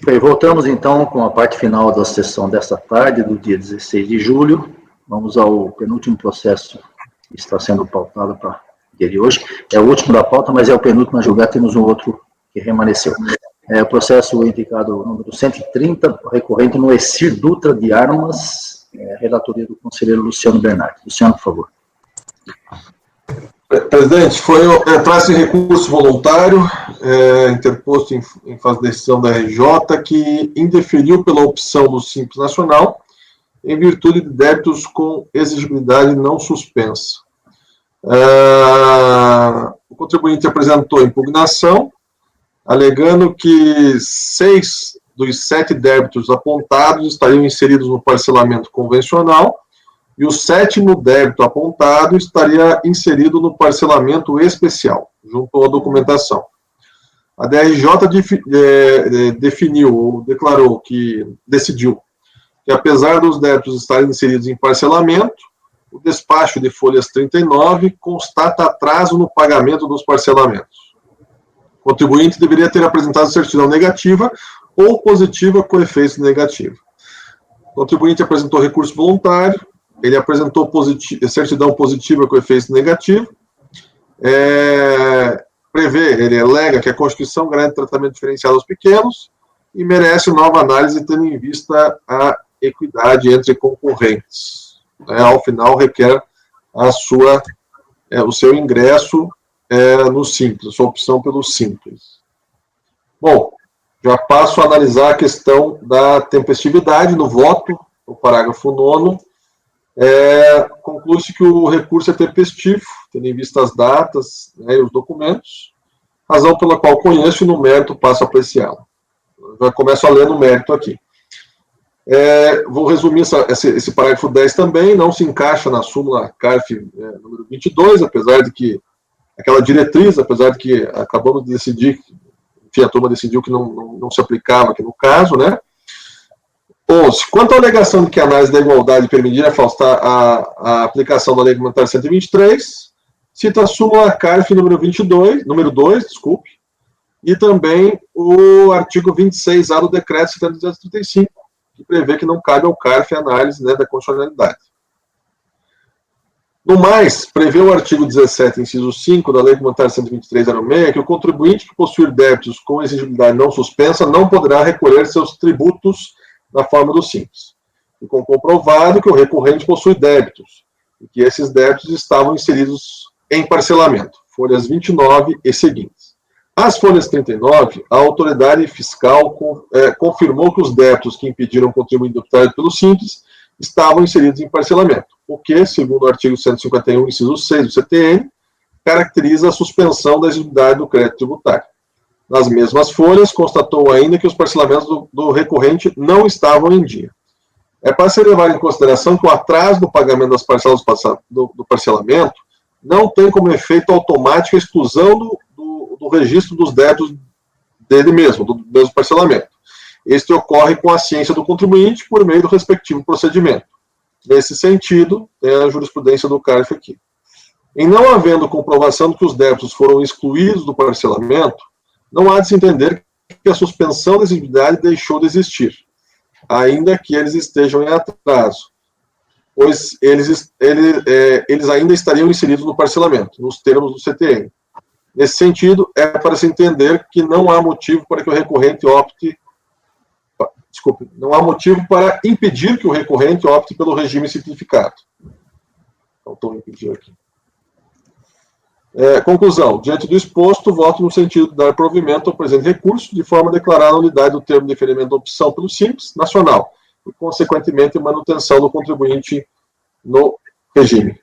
Bem, voltamos então com a parte final da sessão desta tarde, do dia 16 de julho. Vamos ao penúltimo processo que está sendo pautado para o dia de hoje. É o último da pauta, mas é o penúltimo a julgar, temos um outro que remanesceu. É o processo indicado número 130, recorrente no Exir Dutra de Armas, relatoria do conselheiro Luciano Bernardi. Luciano, por favor. Presidente, traz-se recurso voluntário, interposto em fase de decisão da RJ, que indeferiu pela opção do Simples Nacional, em virtude de débitos com exigibilidade não suspensa. O contribuinte apresentou impugnação, alegando que 6 dos 7 débitos apontados estariam inseridos no parcelamento convencional, e o 7º débito apontado estaria inserido no parcelamento especial, junto à documentação. A DRJ definiu, ou decidiu, que apesar dos débitos estarem inseridos em parcelamento, o despacho de folhas 39 constata atraso no pagamento dos parcelamentos. O contribuinte deveria ter apresentado certidão negativa ou positiva com efeito negativo. O contribuinte apresentou recurso voluntário, ele apresentou certidão positiva com efeito negativo, ele alega que a Constituição garante tratamento diferenciado aos pequenos e merece nova análise tendo em vista a equidade entre concorrentes. Ao final, requer o seu ingresso no Simples, a sua opção pelo Simples. Bom, já passo a analisar a questão da tempestividade no voto, o parágrafo 9º. Conclui-se que o recurso é tempestivo, tendo em vista as datas e os documentos, razão pela qual conheço e no mérito passo a apreciá-la. Já começo a ler no mérito aqui. Vou resumir esse parágrafo 10 também, não se encaixa na súmula CARF número 22, apesar de que aquela diretriz, apesar de que acabamos de decidir, enfim, a turma decidiu que não se aplicava aqui no caso, né? 11. Quanto à alegação de que a análise da igualdade permitir afastar a aplicação da Lei Complementar 123, cita a súmula CARF número 2, e também o artigo 26A do Decreto 70.235, que prevê que não cabe ao CARF a análise da constitucionalidade. No mais, prevê o artigo 17, inciso 5 da Lei Complementar 123/06, que o contribuinte que possuir débitos com exigibilidade não suspensa não poderá recolher seus tributos na forma do Simples. Ficou comprovado que o recorrente possui débitos, e que esses débitos estavam inseridos em parcelamento, folhas 29 e seguintes. As folhas 39, a autoridade fiscal confirmou que os débitos que impediram o contribuinte optar pelo Simples estavam inseridos em parcelamento, o que, segundo o artigo 151, inciso 6 do CTN, caracteriza a suspensão da exigibilidade do crédito tributário. Nas mesmas folhas, constatou ainda que os parcelamentos do recorrente não estavam em dia. É para ser levado em consideração que o atraso no pagamento das parcelas do parcelamento não tem como efeito automático a exclusão do registro dos débitos dele mesmo, do mesmo parcelamento. Este ocorre com a ciência do contribuinte por meio do respectivo procedimento. Nesse sentido, tem a jurisprudência do CARF aqui. Em não havendo comprovação de que os débitos foram excluídos do parcelamento, não há de se entender que a suspensão da exigibilidade deixou de existir, ainda que eles estejam em atraso, pois eles ainda estariam inseridos no parcelamento, nos termos do CTN. Nesse sentido, é para se entender que não há motivo para que o recorrente não há motivo para impedir que o recorrente opte pelo regime simplificado. Então, estou impedindo aqui. Conclusão. Diante do exposto, voto no sentido de dar provimento ao presente recurso, de forma a declarar a nulidade do termo de deferimento da opção pelo Simples Nacional, e, consequentemente, manutenção do contribuinte no regime.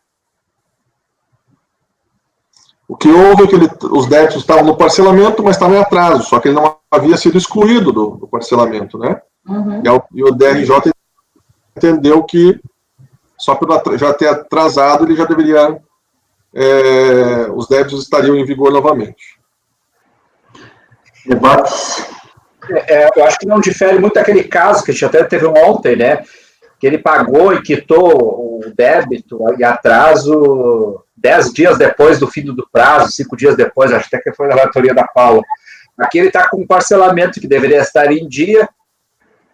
O que houve é que os débitos estavam no parcelamento, mas estavam em atraso, só que ele não havia sido excluído do parcelamento, né? Uhum. E o DRJ entendeu que, só por já ter atrasado, ele já deveria... os débitos estariam em vigor novamente. Debates? Eu acho que não difere muito daquele caso que a gente até teve ontem, né? Que ele pagou e quitou o débito em atraso 10 dias depois do fim do prazo, 5 dias depois, acho até que foi na relatoria da Paula. Aqui ele está com um parcelamento que deveria estar em dia,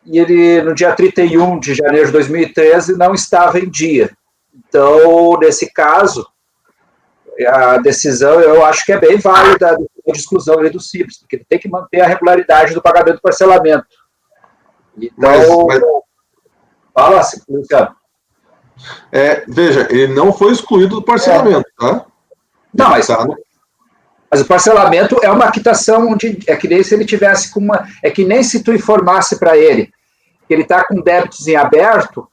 e ele, no dia 31 de janeiro de 2013, não estava em dia. Então, nesse caso, a decisão, eu acho que é bem válida de exclusão ali do Simples, porque ele tem que manter a regularidade do pagamento do parcelamento. Então, fala, Luciano. Veja, ele não foi excluído do parcelamento, tá? Não, mas o parcelamento é uma quitação, é que nem se ele tivesse com uma... É que nem se tu informasse para ele que ele está com débitos em aberto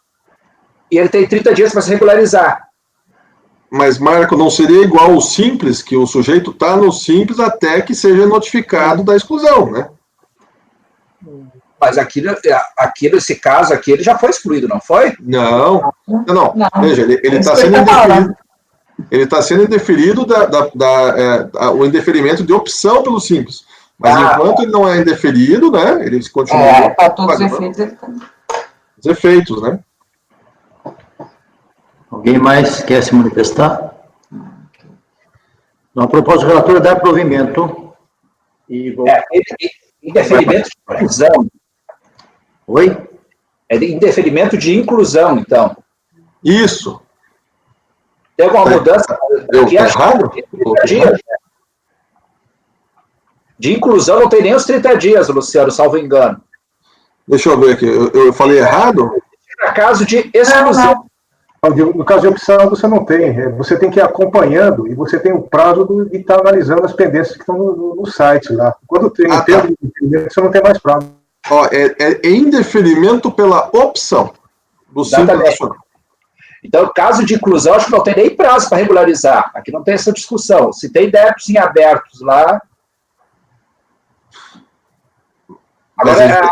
e ele tem 30 dias para se regularizar. Mas, Marco, não seria igual o Simples, que o sujeito está no Simples até que seja notificado da exclusão, né? Mas aqui, nesse caso aqui, ele já foi excluído, não foi? Não. Veja, ele está sendo indeferido. Ele está sendo indeferido o indeferimento de opção pelo Simples. Mas enquanto ele não é indeferido, né? Ele continua. Para todos os efeitos, ele tá... Os efeitos, né? Alguém mais quer se manifestar? Não, a proposta do relator é dar provimento. Indeferimento de inclusão. Oi? É indeferimento de inclusão, então. Isso. Tem alguma mudança? Aqui errado? De inclusão não tem nem os 30 dias, Luciano, salvo engano. Deixa eu ver aqui. Eu falei errado? No caso de exclusão. No caso de opção, você não tem. Você tem que ir acompanhando e você tem o prazo de estar analisando as pendências que estão no site lá. Quando tem tempo de indeferimento, você não tem mais prazo. É indeferimento pela opção do Simples Nacional. Então, no caso de inclusão, acho que não tem nem prazo para regularizar. Aqui não tem essa discussão. Se tem débitos em abertos lá... Agora,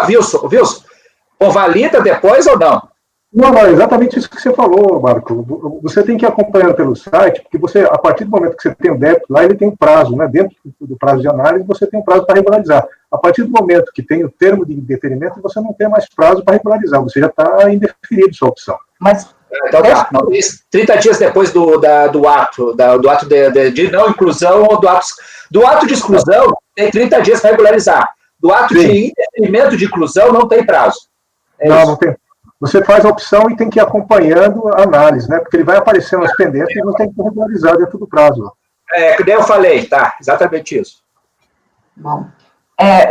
Wilson, convalida depois ou não? Não, é exatamente isso que você falou, Marco. Você tem que ir acompanhando pelo site, porque você, a partir do momento que você tem o débito lá, ele tem um prazo, né? Dentro do prazo de análise, você tem um prazo para regularizar. A partir do momento que tem o termo de indeferimento, você não tem mais prazo para regularizar, você já está indeferido sua opção. Mas, então tá, 30 dias depois do ato de não inclusão ou do ato de exclusão, tem 30 dias para regularizar. Do ato de indeferimento de inclusão, não tem prazo. Não tem. Você faz a opção e tem que ir acompanhando a análise, né? Porque ele vai aparecendo as pendências e você tem que regularizar dentro do prazo. Que nem eu falei, tá? Exatamente isso. Bom.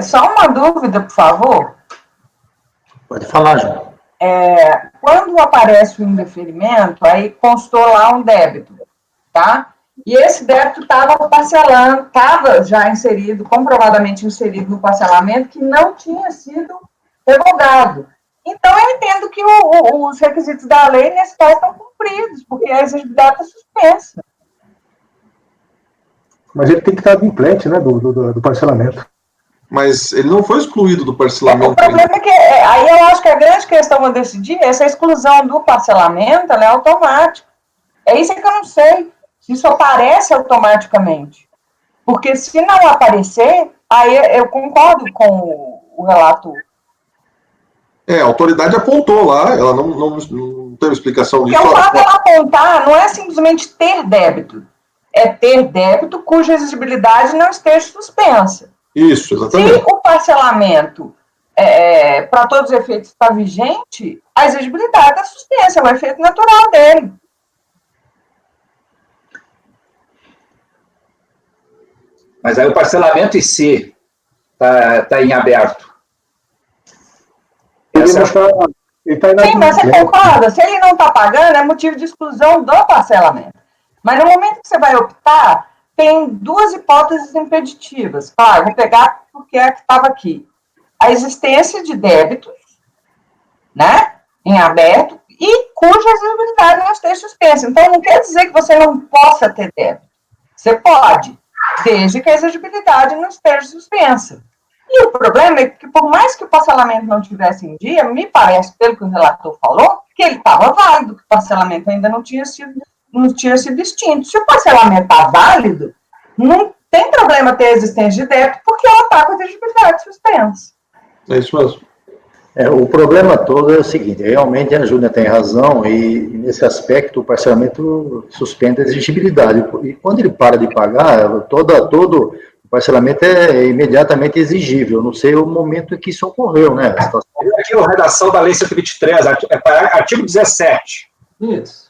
Só uma dúvida, por favor. Pode falar, João. Quando aparece o indeferimento, aí constou lá um débito, tá? E esse débito estava já inserido, comprovadamente inserido no parcelamento, que não tinha sido revogado. Então, eu entendo que os requisitos da lei, nesse caso, estão cumpridos, porque a exigibilidade está suspensa. Mas ele tem que estar adimplente, né, do parcelamento. Mas ele não foi excluído do parcelamento. O problema é que, aí eu acho que a grande questão a decidir é essa exclusão do parcelamento, ela é automática. É isso que eu não sei, se isso aparece automaticamente. Porque se não aparecer, aí eu concordo com o relator. A autoridade apontou lá, ela não teve explicação disso. Porque o fato dela apontar não é simplesmente ter débito, é ter débito cuja exigibilidade não esteja suspensa. Isso, exatamente. Se o parcelamento, para todos os efeitos, está vigente, a exigibilidade está suspensa, é o efeito natural dele. Mas aí o parcelamento em si está em aberto. Ele tá Sim, mas você concorda? Se ele não está pagando, é motivo de exclusão do parcelamento. Mas no momento que você vai optar, tem duas hipóteses impeditivas. Claro, vou pegar porque é a que estava aqui. A existência de débitos, né, em aberto, e cuja exigibilidade não esteja suspensa. Então, não quer dizer que você não possa ter débito. Você pode, desde que a exigibilidade não esteja suspensa. E o problema é que, por mais que o parcelamento não tivesse em dia, me parece, pelo que o relator falou, que ele estava válido, que o parcelamento ainda não tinha sido extinto. Se o parcelamento está válido, não tem problema ter a existência de débito, porque ela está com a exigibilidade suspensa. É isso mesmo. O problema todo é o seguinte, realmente a Júlia tem razão, e nesse aspecto o parcelamento suspende a exigibilidade. E quando ele para de pagar, todo o O parcelamento é imediatamente exigível. Não sei o momento em que isso ocorreu, né? Aqui a redação da Lei 123, artigo 17. Isso.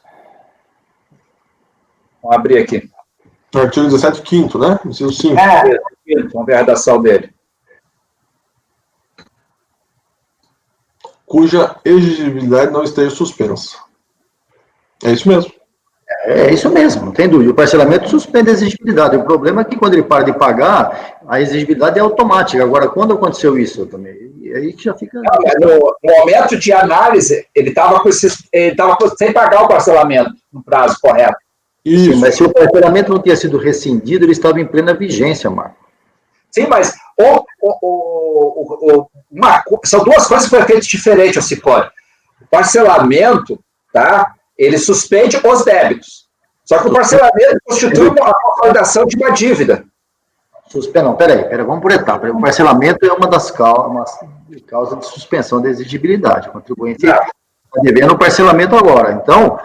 Vamos abrir aqui. Artigo 17, 5º, né? Inciso 5. Vamos ver a redação dele. Cuja exigibilidade não esteja suspensa. É isso mesmo. É isso mesmo, não tem dúvida. O parcelamento suspende a exigibilidade. O problema é que quando ele para de pagar, a exigibilidade é automática. Agora, quando aconteceu isso também? Aí que já fica... No momento de análise, ele estava sem pagar o parcelamento no prazo correto. Isso. Sim, mas se o parcelamento não tinha sido rescindido, ele estava em plena vigência, Marco. Sim, mas são duas coisas que foram feitas diferentes ao Sicori. O parcelamento, tá? Ele suspende os débitos. Só que o parcelamento constitui a consolidação de uma dívida. Não, peraí, vamos por etapa. O parcelamento é uma das causas de suspensão da exigibilidade. O contribuinte está devendo o parcelamento agora. Então,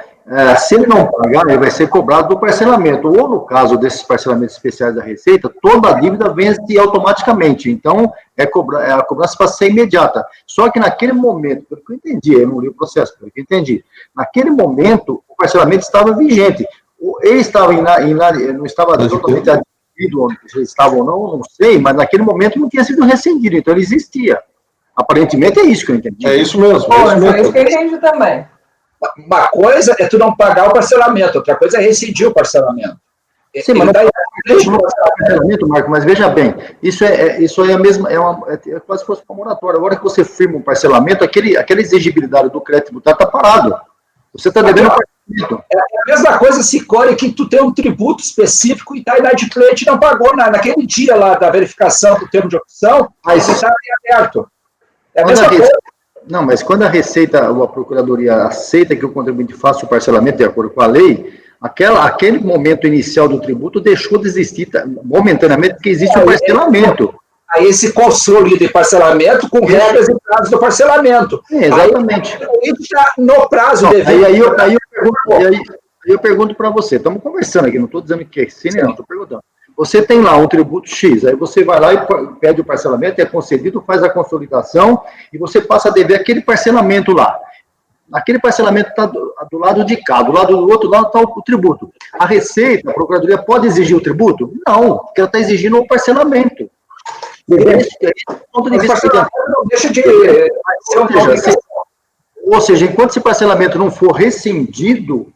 se ele não pagar, ele vai ser cobrado do parcelamento. Ou, no caso desses parcelamentos especiais da Receita, toda a dívida vence automaticamente. Então, a cobrança passa a ser imediata. Só que naquele momento, pelo que eu entendi, eu não li o processo, pelo que eu entendi, naquele momento, o parcelamento estava vigente. Ele estava não estava totalmente adquirido, onde ele estava ou não sei, mas naquele momento não tinha sido rescindido, então ele existia. Aparentemente é isso que eu entendi. É isso mesmo. É isso que eu entendi também. Uma coisa é tu não pagar o parcelamento, outra coisa é rescindir o parcelamento. Sim, mas não parcelamento, Marco, mas veja bem, isso é a mesma, é quase se fosse uma moratória. Agora que você firma um parcelamento, aquela exigibilidade do crédito tributário está parado. Você está devendo parcelamento. É a mesma coisa, Sicori, que tu tem um tributo específico e está inadimplente e não pagou naquele dia lá da verificação do termo de opção, mas você está aberto. É a mesma coisa. Não, mas quando a Receita ou a Procuradoria aceita que o contribuinte faça o parcelamento de acordo com a lei, aquele momento inicial do tributo deixou de existir momentaneamente porque existe um parcelamento. Aí se consolida em parcelamento com regras e prazos do parcelamento. Exatamente. Aí está no prazo devido. Aí eu pergunto para você, estamos conversando aqui, não estou dizendo que é sim, não, estou perguntando. Você tem lá um tributo X, aí você vai lá e pede o parcelamento, é concedido, faz a consolidação e você passa a dever aquele parcelamento lá. Aquele parcelamento está do lado de cá, do outro lado está o tributo. A Receita, a Procuradoria, pode exigir o tributo? Não, porque ela está exigindo o parcelamento. Não deixa de ser ou seja, enquanto esse parcelamento não for rescindido,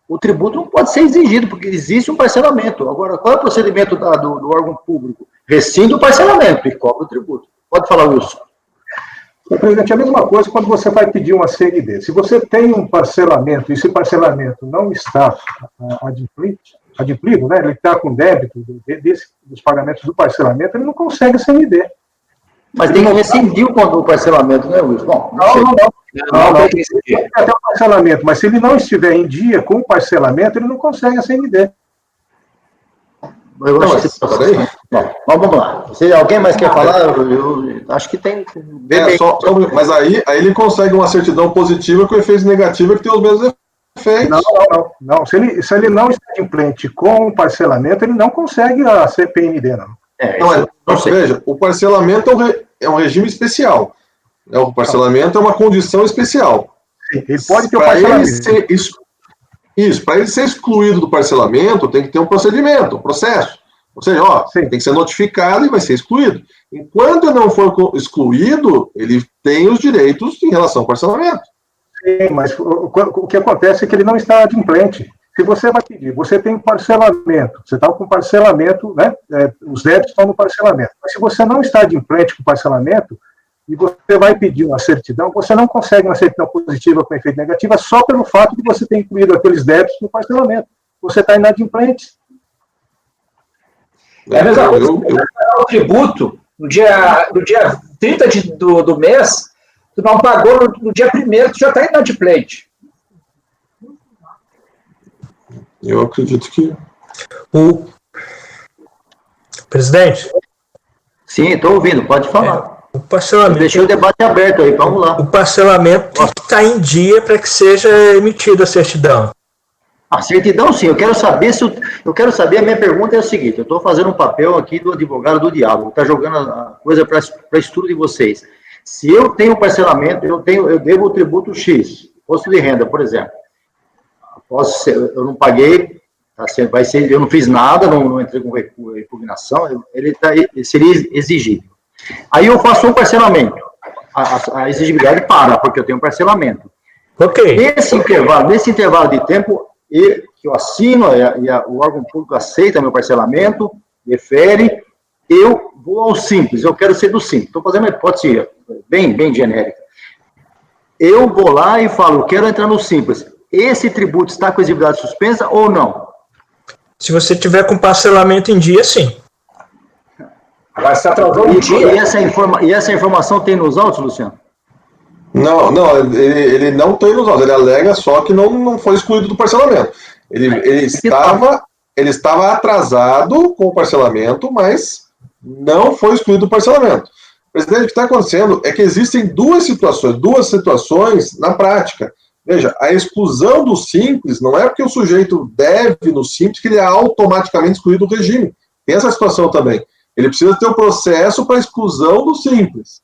o tributo não pode ser exigido, porque existe um parcelamento. Agora, qual é o procedimento do órgão público? Rescinde o parcelamento e cobra o tributo. Pode falar, Wilson. Presidente, é a mesma coisa quando você vai pedir uma CND. Se você tem um parcelamento e esse parcelamento não está adimplido, né, ele está com débito dos pagamentos do parcelamento, ele não consegue a CND. Mas tem que rescindir o parcelamento, né, Wilson? Bom, não. Tem até o parcelamento, mas se ele não estiver em dia com o parcelamento, ele não consegue a CND. Eu acho que... Bom, vamos lá. Se alguém mais quer falar, eu acho que tem... Mas aí ele consegue uma certidão positiva com efeitos negativos que tem os mesmos efeitos. Não. Se ele não está adimplente com o parcelamento, ele não consegue a CPMD, não. Veja, o parcelamento é um regime especial. O parcelamento é uma condição especial. Sim, ele pode ter o parcelamento. Para ele ser excluído do parcelamento, tem que ter um procedimento, um processo. Ou seja, tem que ser notificado e vai ser excluído. Enquanto ele não for excluído, ele tem os direitos em relação ao parcelamento. Sim, mas o que acontece é que ele não está adimplente. Se você vai pedir, você tem um parcelamento, você está com parcelamento, né? Os débitos estão no parcelamento. Mas se você não está adimplente com o parcelamento, e você vai pedir uma certidão, você não consegue uma certidão positiva com efeito negativo só pelo fato de você ter incluído aqueles débitos no parcelamento. Você está inadimplente. É a mesma coisa. O tributo, no dia 30 do mês, tu não pagou, no dia 1º, tu já está inadimplente. Eu acredito que... O presidente? Sim, estou ouvindo, pode falar. O parcelamento... Deixei o debate aberto aí, vamos lá. O parcelamento tem que estar em dia para que seja emitida a certidão. A certidão, sim. Eu quero saber a minha pergunta é a seguinte: eu estou fazendo um papel aqui do advogado do diabo, está jogando a coisa para estudo de vocês. Se eu tenho parcelamento, eu devo o tributo X, imposto de renda, por exemplo. Eu não paguei, vai ser, eu não fiz nada, não entrei com impugnação, ele seria exigível. Aí eu faço um parcelamento, a exigibilidade para, porque eu tenho parcelamento. Ok. Nesse intervalo de tempo, que eu assino, o órgão público aceita meu parcelamento, defere, eu vou ao simples, eu quero ser do simples. Estou fazendo uma hipótese bem genérica. Eu vou lá e falo, quero entrar no simples. Esse tributo está com exigibilidade suspensa ou não? Se você tiver com parcelamento em dia, sim. Agora, se atrasou um dia... E essa informação tem nos autos, Luciano? Não, ele não tem nos autos, ele alega só que não foi excluído do parcelamento. Ele estava atrasado com o parcelamento, mas não foi excluído do parcelamento. Presidente, o que está acontecendo é que existem duas situações na prática. Veja, a exclusão do simples não é porque o sujeito deve no simples que ele é automaticamente excluído do regime. Tem essa situação também. Ele precisa ter o processo para exclusão do simples.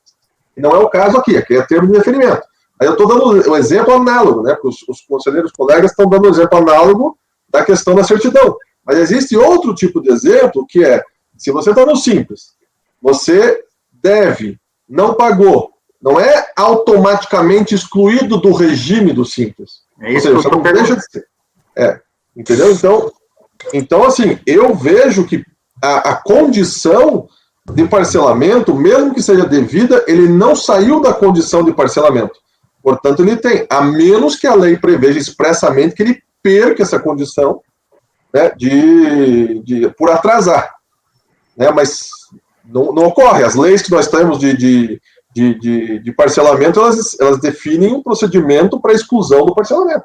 E não é o caso aqui é termo de deferimento. Aí eu estou dando um exemplo análogo, né? Porque os conselheiros colegas estão dando um exemplo análogo da questão da certidão. Mas existe outro tipo de exemplo que é, se você está no simples, você deve, não pagou, não é automaticamente excluído do regime do simples. É isso. Ou seja, você não deixa de ser. Entendeu? Então, assim, eu vejo que a condição de parcelamento, mesmo que seja devida, ele não saiu da condição de parcelamento. Portanto, ele tem, a menos que a lei preveja expressamente que ele perca essa condição, né, por atrasar. Né, mas não ocorre. As leis que nós temos de parcelamento, elas definem um procedimento para exclusão do parcelamento.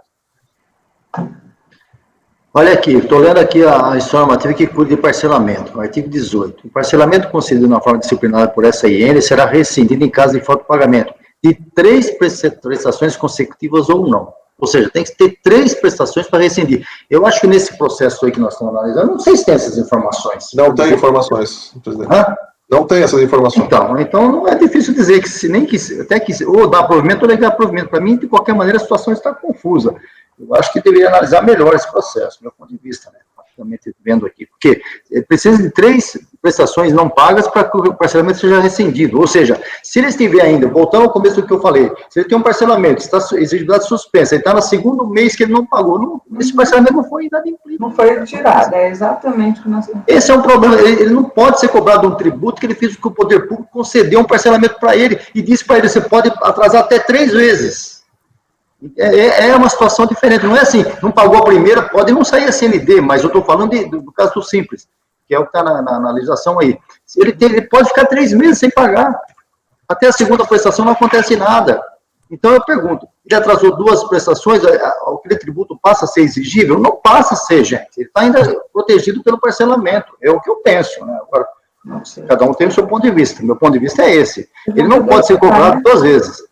Olha aqui, estou lendo aqui a instrução normativa que cuida de parcelamento, artigo 18. O parcelamento concedido na forma disciplinada por SIN será rescindido em caso de falta de pagamento de 3 prestações consecutivas ou não. Ou seja, tem que ter 3 prestações para rescindir. Eu acho que nesse processo aí que nós estamos analisando, não sei se tem essas informações. Não tem informações, presidente. Não tem essas informações. Então não é difícil dizer que ou dá provimento ou negar provimento. Para mim, de qualquer maneira, a situação está confusa. Eu acho que deveria analisar melhor esse processo, do meu ponto de vista, né? Praticamente vendo aqui. Porque precisa de 3 prestações não pagas para que o parcelamento seja rescindido. Ou seja, se ele estiver ainda, voltando ao começo do que eu falei, se ele tem um parcelamento, está exigibilidade suspensa, ele está no segundo mês que ele não pagou, esse parcelamento não foi inadimplido. Não foi tirado, é exatamente o que nós temos. Esse é um problema, ele não pode ser cobrado um tributo que ele fez com o poder público concedeu um parcelamento para ele e disse para ele, você pode atrasar até 3 vezes. É uma situação diferente, não é assim, não pagou a primeira, pode não sair a CND, mas eu estou falando do caso do simples, que é o que está na legislação aí. Ele pode ficar 3 meses sem pagar, até a segunda prestação não acontece nada. Então eu pergunto, ele atrasou 2 prestações, aquele tributo passa a ser exigível? Não passa a ser, gente, ele está ainda protegido pelo parcelamento, é o que eu penso, né? Agora, cada um tem o seu ponto de vista, meu ponto de vista é esse, ele não pode ser cobrado 2 vezes.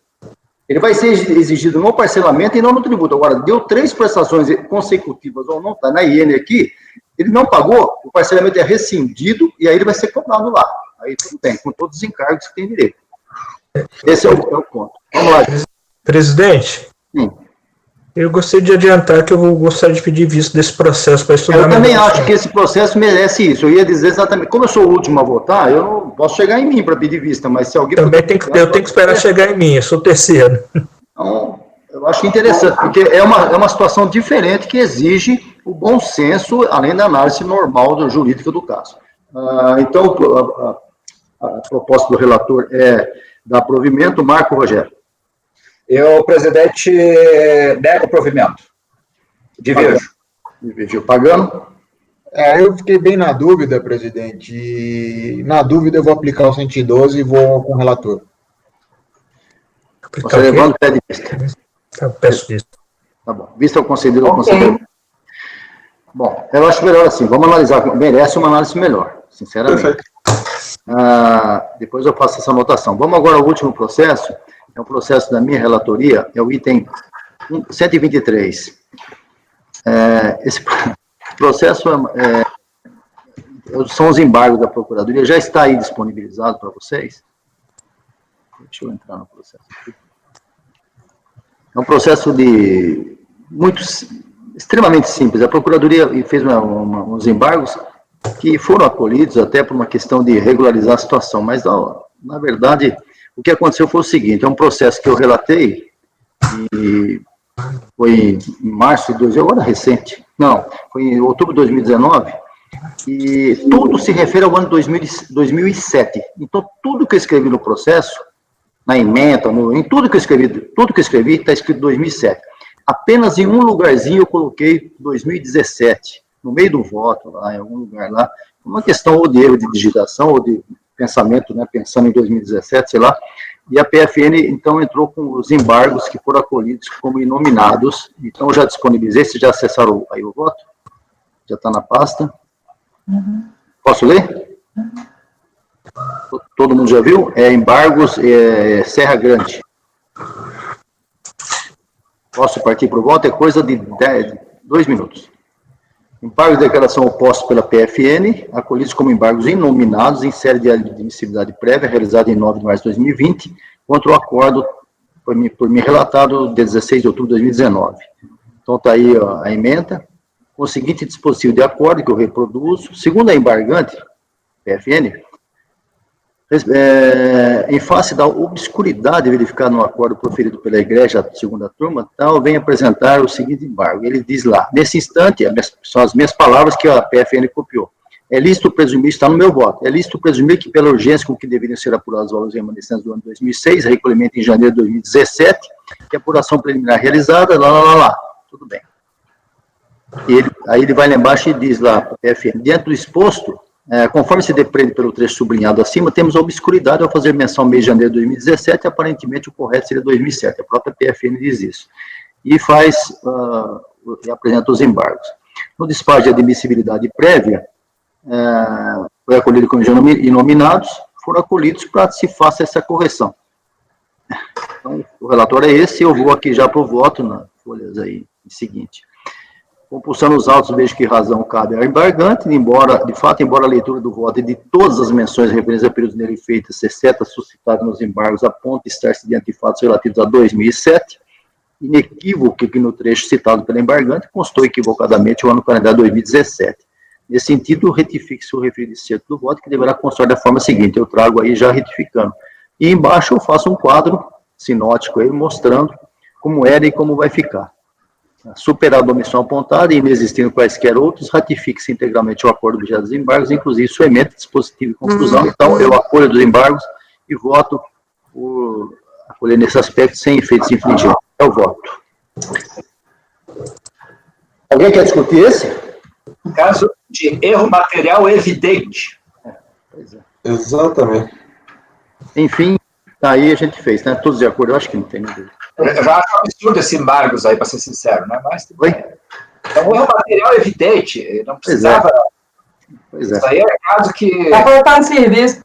Ele vai ser exigido no parcelamento e não no tributo. Agora, deu 3 prestações consecutivas ou não, está na IN aqui, ele não pagou, o parcelamento é rescindido e aí ele vai ser cobrado lá. Aí tudo bem, com todos os encargos que tem direito. Esse é o ponto. Vamos lá. Presidente, eu gostaria de adiantar que eu gostaria de pedir vista desse processo para estudar. Eu também acho que esse processo merece isso. Eu ia dizer exatamente, como eu sou o último a votar, eu não posso chegar em mim para pedir vista, mas se alguém... Também eu tenho que esperar chegar em mim, eu sou o terceiro. Então, eu acho interessante, porque é uma situação diferente que exige o bom senso, além da análise normal jurídica do caso. Então, a proposta do relator é dar provimento. Marco Rogério. Eu, presidente, nego o provimento. Divirjo. Pagando? Eu fiquei bem na dúvida, presidente, e na dúvida eu vou aplicar o 112 e vou com o relator. Você levando o pé de vista. Peço vista. Tá bom. Vista ao concedido ao conselheiro. Bom, eu acho melhor assim, vamos analisar, merece uma análise melhor, sinceramente. Depois eu faço essa anotação. Vamos agora ao último processo, é um processo da minha relatoria, é o item 123. Esse processo são os embargos da Procuradoria, já está aí disponibilizado para vocês. Deixa eu entrar no processo aqui. É um processo extremamente simples. A Procuradoria fez uns embargos que foram acolhidos até por uma questão de regularizar a situação, mas, na verdade, o que aconteceu foi o seguinte: é um processo que eu relatei, e foi em março de 2019, agora recente, não, foi em outubro de 2019, e tudo se refere ao ano 2007. Então, tudo que eu escrevi no processo, na ementa, em tudo que eu escrevi está escrito 2007. Apenas em um lugarzinho eu coloquei 2017, no meio do voto, lá, em algum lugar lá, uma questão ou de erro de digitação, ou de pensamento, né, pensando em 2017, sei lá, e a PFN, então, entrou com os embargos que foram acolhidos como inominados. Então, já disponibilizei, vocês já acessaram aí o voto? Já está na pasta? Posso ler? Todo mundo já viu? Embargos Serra Grande. Posso partir para o voto? É coisa de 2 minutos. Embargos de declaração opostos pela PFN, acolhidos como embargos inominados em série de admissibilidade prévia, realizada em 9 de março de 2020, contra o acordo por mim relatado de 16 de outubro de 2019. Então, está aí a ementa, com o seguinte dispositivo de acordo, que eu reproduzo. Segundo a embargante, PFN, em face da obscuridade verificada no acordo proferido pela Igreja segunda turma, tal, vem apresentar o seguinte embargo. Ele diz lá: nesse instante, são as minhas palavras que a PFN copiou. É lícito presumir, está no meu voto, é lícito presumir que pela urgência com que deveriam ser apurados os valores remanescentes do ano 2006, recolhimento em janeiro de 2017, que a apuração preliminar realizada, tudo bem. Aí ele vai lá embaixo e diz lá, PFN, dentro do exposto, conforme se depreende pelo trecho sublinhado acima, temos a obscuridade ao fazer menção ao mês de janeiro de 2017, aparentemente o correto seria 2007, a própria PFN diz isso. E apresenta os embargos. No despacho de admissibilidade prévia, foi acolhido como inominados, foram acolhidos para se faça essa correção. Então, o relatório é esse, eu vou aqui já para o voto, nas folhas aí, seguinte. Compulsando os autos, vejo que razão cabe ao embargante, embora a leitura do voto e de todas as menções referentes a períodos nele feitas, exceto as suscitadas nos embargos, aponta estar-se diante de fatos relativos a 2007, inequívoco que no trecho citado pelo embargante constou equivocadamente o ano calendário 2017. Nesse sentido, retifique-se o referido excerto do voto, que deverá constar da forma seguinte, eu trago aí já retificando. E embaixo eu faço um quadro sinótico aí, mostrando como era e como vai ficar. Superada a omissão apontada e inexistindo quaisquer outros, ratifique-se integralmente o acordo objeto dos embargos, inclusive sua ementa, dispositivo e conclusão. Então, eu acolho dos embargos e voto por acolher nesse aspecto sem efeitos infligentes. É o voto. Alguém quer discutir esse? Caso de erro material evidente. Pois é. Exatamente. Enfim, aí a gente fez, né? Todos de acordo, eu acho que não tem dúvida. Eu já acho absurdo esses embargos aí, para ser sincero, né? Mas, Oi? então, o erro material evidente, não precisava. Pois é. Isso aí é caso que. Está faltando serviço.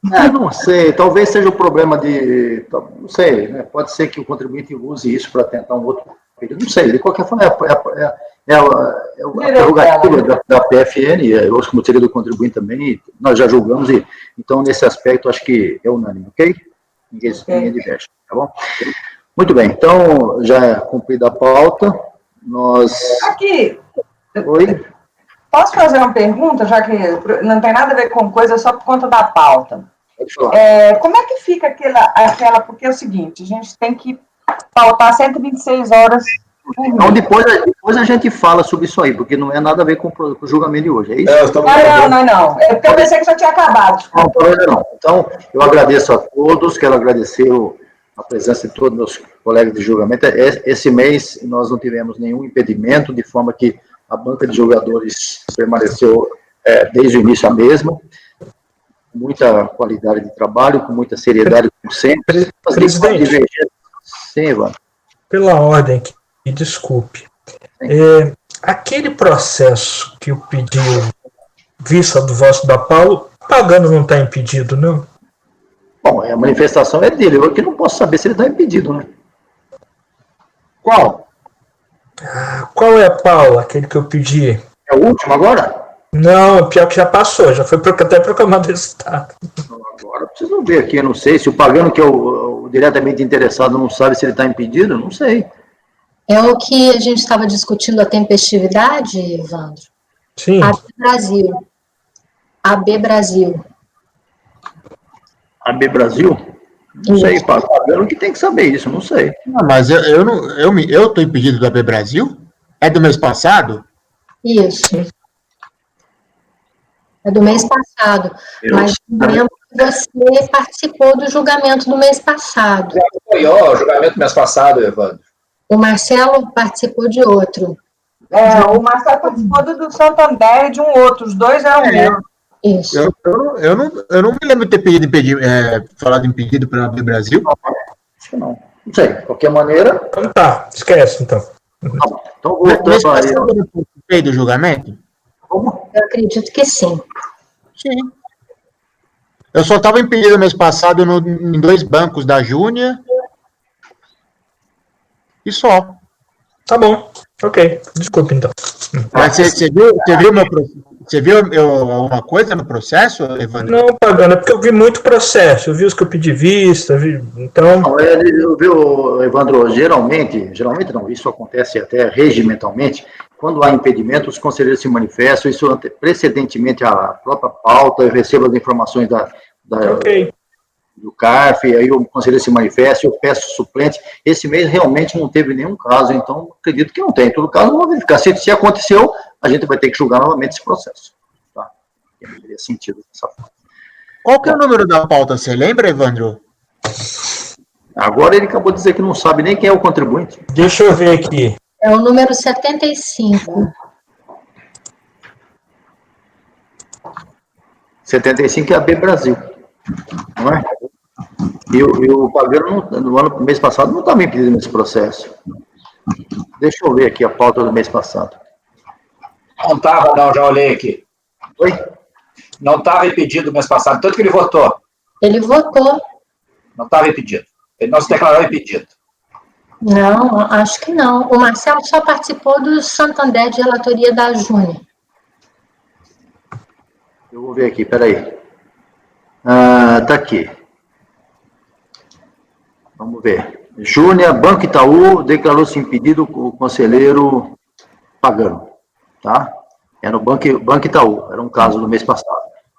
Não sei, talvez seja o problema de. Não sei, né? Pode ser que o contribuinte use isso para tentar um outro período. Não sei, de qualquer forma, a prerrogativa da PFN, eu acho que como seria do contribuinte também, nós já julgamos, e então, nesse aspecto, acho que é unânime, ok? Ninguém diverge, tá bom? Muito bem, então, já é cumprida a pauta, nós... Aqui, Oi? posso fazer uma pergunta, já que não tem nada a ver com coisa, só por conta da pauta? Pode falar. Como é que fica aquela, porque é o seguinte, a gente tem que pautar 126 horas por mês. Então, depois a gente fala sobre isso aí, porque não é nada a ver com o julgamento de hoje, é isso? Não. É porque eu pensei que já tinha acabado. Não. Então, eu agradeço a todos, quero agradecer a presença de todos meus colegas de julgamento. Esse mês nós não tivemos nenhum impedimento, de forma que a banca de julgadores permaneceu desde o início a mesma, com muita qualidade de trabalho, com muita seriedade, como sempre. Presidente, sim, Ivan. Pela ordem, me desculpe. Aquele processo que eu pedi vista do voto da Paulo, pagando não está impedido, não? Bom, a manifestação é dele, eu que não posso saber se ele está impedido, né? Qual? Qual é, Paulo, aquele que eu pedi? É o último agora? Não, pior que já passou, já foi até proclamado o resultado. Agora preciso ver aqui, eu não sei. Se o pagano, que é o diretamente interessado, não sabe se ele está impedido, não sei. É o que a gente estava discutindo, a tempestividade, Evandro? Sim. AB Brasil. AB Brasil. AB Brasil? Não sei, pagano que tem que saber isso, não sei. Não, mas eu estou impedido do AB Brasil? É do mês passado? Isso. É do mês passado. Mas lembro que você participou do julgamento do mês passado. Já acompanhou o julgamento do mês passado, Evandro. O Marcelo participou de outro. O Marcelo participou do Santander e de um outro. Os dois eram meus. Isso. Eu não me lembro de ter falado impedido para o AB Brasil. Acho que não. Não sei, de qualquer maneira. Então tá, esquece então. Então, Mês voltando aí. passado eu não participei do julgamento? Como? Eu acredito que sim. Sim. Eu só estava impedido mês passado em 2 bancos da Júnia. E só. Tá bom, ok. Desculpe então. Mas você viu alguma coisa no processo, Evandro? Não, pagando, é porque eu vi muito processo. Eu vi os que eu pedi vista, então. Não, eu vi, Evandro, geralmente não, isso acontece até regimentalmente, quando há impedimento, os conselheiros se manifestam, isso precedentemente à própria pauta, eu recebo as informações do CARF, aí o conselheiro se manifesta, eu peço suplente. Esse mês realmente não teve nenhum caso, então acredito que não tem. Em todo caso, vamos verificar. Se aconteceu, a gente vai ter que julgar novamente esse processo. Tá? Não teria sentido dessa forma. Qual que é o número da pauta, você lembra, Evandro? Agora ele acabou de dizer que não sabe nem quem é o contribuinte. Deixa eu ver aqui. É o número 75. 75 é a B Brasil. Não é? E o pagano, no mês passado, não estava impedido nesse processo. Deixa eu ver aqui a pauta do mês passado. Não estava, não, já olhei aqui. Oi? Não estava impedido no mês passado, tanto que ele votou. Ele votou. Não estava impedido. Ele não se declarou impedido. Não, acho que não. O Marcelo só participou do Santander de relatoria da Júnior. Eu vou ver aqui, peraí. Tá aqui. Vamos ver. Júnior, Banco Itaú, declarou-se impedido o conselheiro pagano. Tá? É no Banco Itaú, era um caso do mês passado.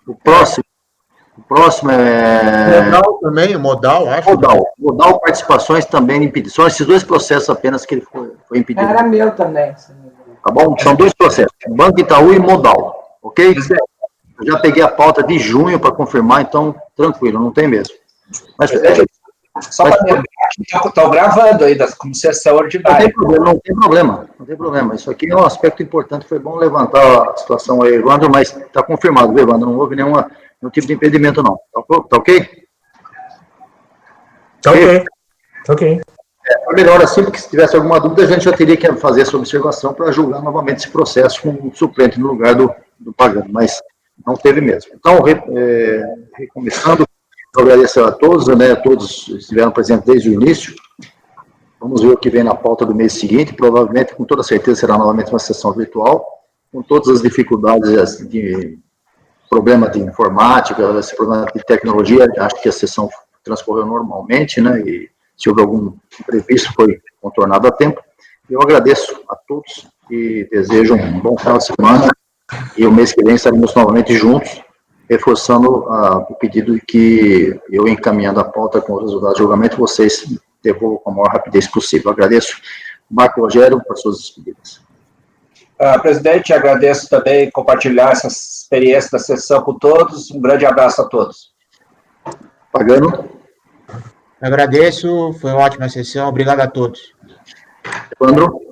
O próximo é... Modal também, Modal, acho. Modal Participações também impedido. São esses 2 processos apenas que ele foi impedido. Era meu também. Tá bom? São 2 processos, Banco Itaú e Modal, ok? Eu já peguei a pauta de junho para confirmar, então, tranquilo, não tem mesmo. Mas, só para lembrar que estou gravando ainda, como sessão ordinária. Não tem problema. Isso aqui é um aspecto importante, foi bom levantar a situação aí, Evandro, mas está confirmado, viu, Evandro? Não houve nenhum tipo de impedimento, não. Tá ok? Tá ok. Melhor assim, porque se tivesse alguma dúvida, a gente já teria que fazer essa observação para julgar novamente esse processo com um suplente no lugar do pagano, mas não teve mesmo. Então, recomeçando, eu agradeço a todos, né, todos estiveram presentes desde o início. Vamos ver o que vem na pauta do mês seguinte, provavelmente, com toda certeza, será novamente uma sessão virtual, com todas as dificuldades de problema de informática, esse problema de tecnologia, acho que a sessão transcorreu normalmente, né, e se houve algum imprevisto, foi contornado a tempo. Eu agradeço a todos e desejo um bom final de semana, e o mês que vem estaremos novamente juntos, reforçando o pedido de que eu, encaminhando a pauta com os resultados do julgamento, vocês devolvam com a maior rapidez possível. Agradeço, Marco Rogério, por suas despedidas. Presidente, agradeço também compartilhar essa experiência da sessão com todos. Um grande abraço a todos. Pagano. Agradeço, foi uma ótima sessão. Obrigado a todos. Evandro.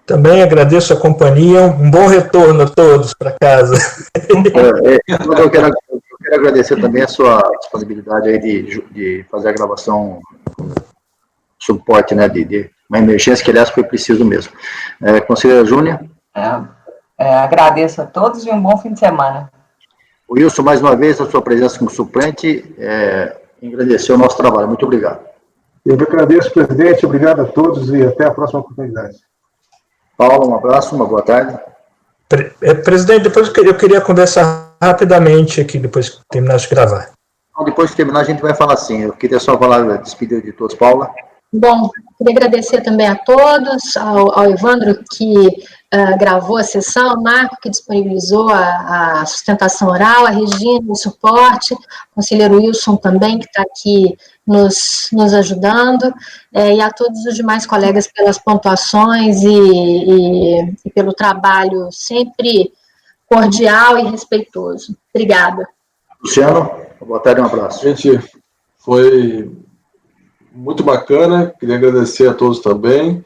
Também agradeço a companhia, um bom retorno a todos para casa. Eu quero agradecer também a sua disponibilidade aí de fazer a gravação, suporte, né, de uma emergência, que aliás foi preciso mesmo. Conselheira Júnior. Agradeço a todos e um bom fim de semana. Wilson, mais uma vez, a sua presença como suplente engrandeceu o nosso trabalho. Muito obrigado. Eu agradeço, presidente, obrigado a todos e até a próxima oportunidade. Paulo, um abraço, uma boa tarde. Presidente, depois eu queria conversar rapidamente aqui, depois que terminasse de gravar. Depois de terminar, a gente vai falar assim. Eu queria só falar, despedir de todos, Paula. Bom, queria agradecer também a todos, ao Evandro, que gravou a sessão, ao Marco, que disponibilizou a sustentação oral, a Regina, o suporte, o conselheiro Wilson também, que está aqui nos ajudando, e a todos os demais colegas pelas pontuações e pelo trabalho sempre cordial e respeitoso. Obrigada. Luciano, boa tarde, um abraço. Gente, foi muito bacana, queria agradecer a todos também.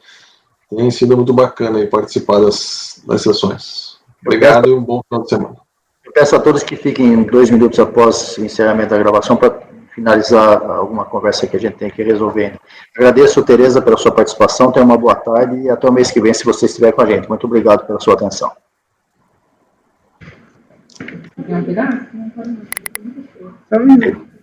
Tem sido muito bacana aí participar das sessões. Obrigado e um bom final de semana. Eu peço a todos que fiquem 2 minutos após o encerramento da gravação para finalizar alguma conversa que a gente tem que resolver. Agradeço, Tereza, pela sua participação, tenha uma boa tarde e até o mês que vem, se você estiver com a gente. Muito obrigado pela sua atenção. Só um minuto.